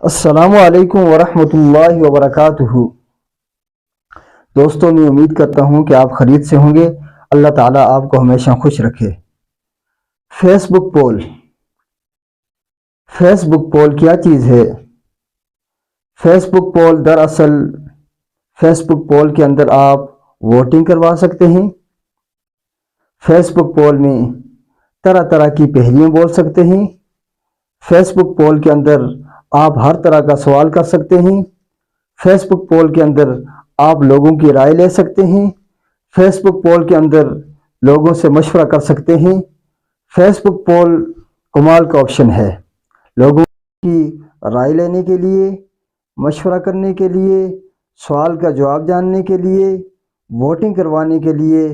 السلام علیکم ورحمۃ اللہ وبرکاتہ۔ دوستوں، میں امید کرتا ہوں کہ آپ خیریت سے ہوں گے۔ اللہ تعالیٰ آپ کو ہمیشہ خوش رکھے۔ فیس بک پول۔ فیس بک پول کیا چیز ہے؟ فیس بک پول دراصل فیس بک پول کے اندر آپ ووٹنگ کروا سکتے ہیں۔ فیس بک پول میں طرح طرح کی پہلیاں بول سکتے ہیں۔ فیس بک پول کے اندر آپ ہر طرح کا سوال کر سکتے ہیں۔ فیس بک پول کے اندر آپ لوگوں کی رائے لے سکتے ہیں۔ فیس بک پول کے اندر لوگوں سے مشورہ کر سکتے ہیں۔ فیس بک پول کمال کا آپشن ہے۔ لوگوں کی رائے لینے کے لیے، مشورہ کرنے کے لیے، سوال کا جواب جاننے کے لیے، ووٹنگ کروانے کے لیے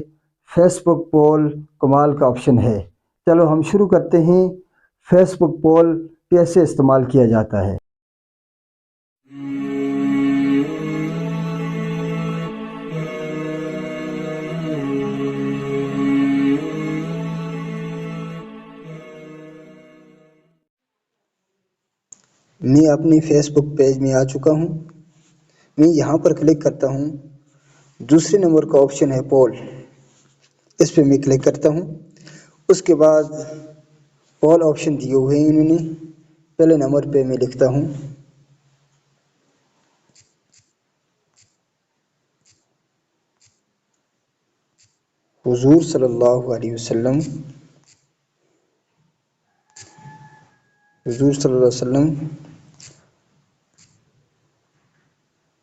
فیس بک پول کمال کا آپشن ہے۔ چلو ہم شروع کرتے ہیں۔ فیس بک پول کیسے استعمال کیا جاتا ہے؟ میں اپنی فیس بک پیج میں آ چکا ہوں۔ میں یہاں پر کلک کرتا ہوں۔ دوسرے نمبر کا آپشن ہے پول، اس پہ میں کلک کرتا ہوں۔ اس کے بعد پول آپشن دیے ہوئے ہیں انہوں نے۔ پہلے نمبر پہ میں لکھتا ہوں حضور صلی اللہ علیہ وسلم، حضور صلی اللہ علیہ وسلم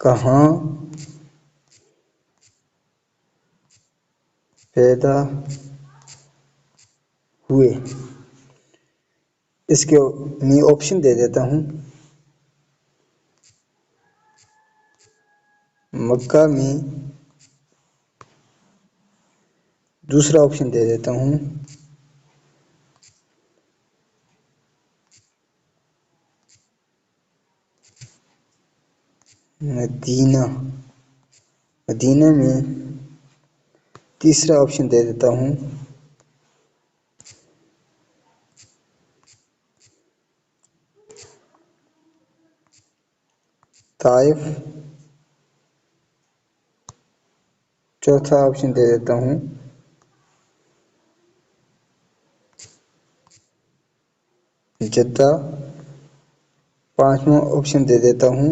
کہاں پیدا ہوئے؟ اس کے میں آپشن دے دیتا ہوں مکہ میں۔ دوسرا آپشن دے دیتا ہوں مدینہ میں۔ تیسرا آپشن دے دیتا ہوں طائف۔ چوتھا آپشن دے دیتا ہوں جدہ۔ پانچواں آپشن دے دیتا ہوں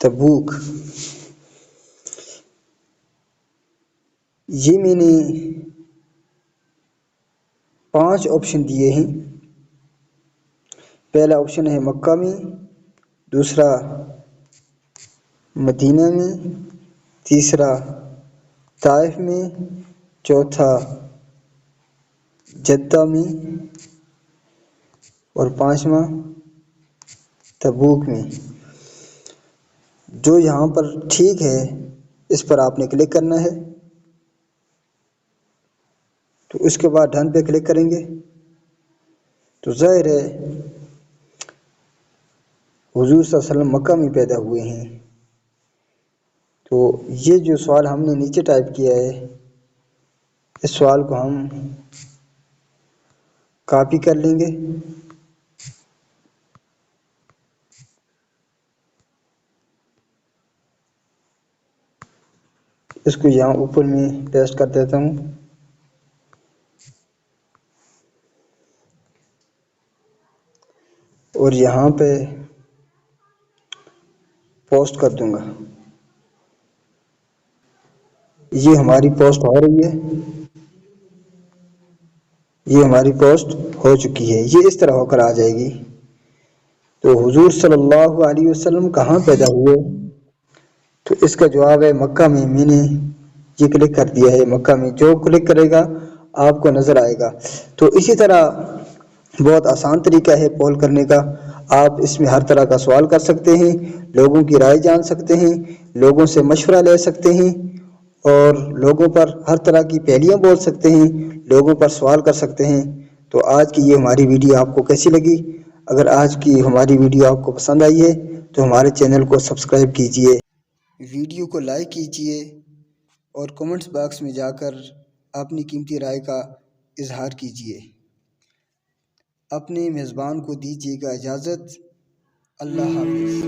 تبوک۔ یہ میں نے 5 آپشن دیے ہیں۔ پہلا آپشن ہے مکہ میں، دوسرا مدینہ میں، تیسرا طائف میں، چوتھا جدہ میں، اور پانچواں تبوک میں۔ جو یہاں پر ٹھیک ہے اس پر آپ نے کلک کرنا ہے۔ تو اس کے بعد ڈن پہ کلک کریں گے تو ظاہر ہے حضور صلی اللہ علیہ وسلم مکہ میں پیدا ہوئے ہیں۔ تو یہ جو سوال ہم نے نیچے ٹائپ کیا ہے، اس سوال کو ہم کاپی کر لیں گے۔ اس کو یہاں اوپر میں پیسٹ کر دیتا ہوں۔ اور یہاں پہ پوسٹ کر دوں گا۔ یہ ہماری پوسٹ ہو رہی ہے، یہ ہماری پوسٹ ہو چکی ہے۔ یہ اس طرح ہو کر آ جائے گی۔ تو حضور صلی اللہ علیہ وسلم کہاں پیدا ہوئے؟ تو اس کا جواب ہے مکہ میں۔ میں نے یہ کلک کر دیا ہے مکہ میں۔ جو کلک کرے گا آپ کو نظر آئے گا۔ تو اسی طرح بہت آسان طریقہ ہے پول کرنے کا۔ آپ اس میں ہر طرح کا سوال کر سکتے ہیں، لوگوں کی رائے جان سکتے ہیں، لوگوں سے مشورہ لے سکتے ہیں، اور لوگوں پر ہر طرح کی پہلیاں بول سکتے ہیں، لوگوں پر سوال کر سکتے ہیں۔ تو آج کی یہ ہماری ویڈیو آپ کو کیسی لگی؟ اگر آج کی ہماری ویڈیو آپ کو پسند آئی ہے تو ہمارے چینل کو سبسکرائب کیجئے، ویڈیو کو لائک کیجئے، اور کمنٹس باکس میں جا کر اپنی قیمتی رائے کا اظہار کیجیے۔ اپنے میزبان کو دیجیے گا اجازت۔ اللہ حافظ۔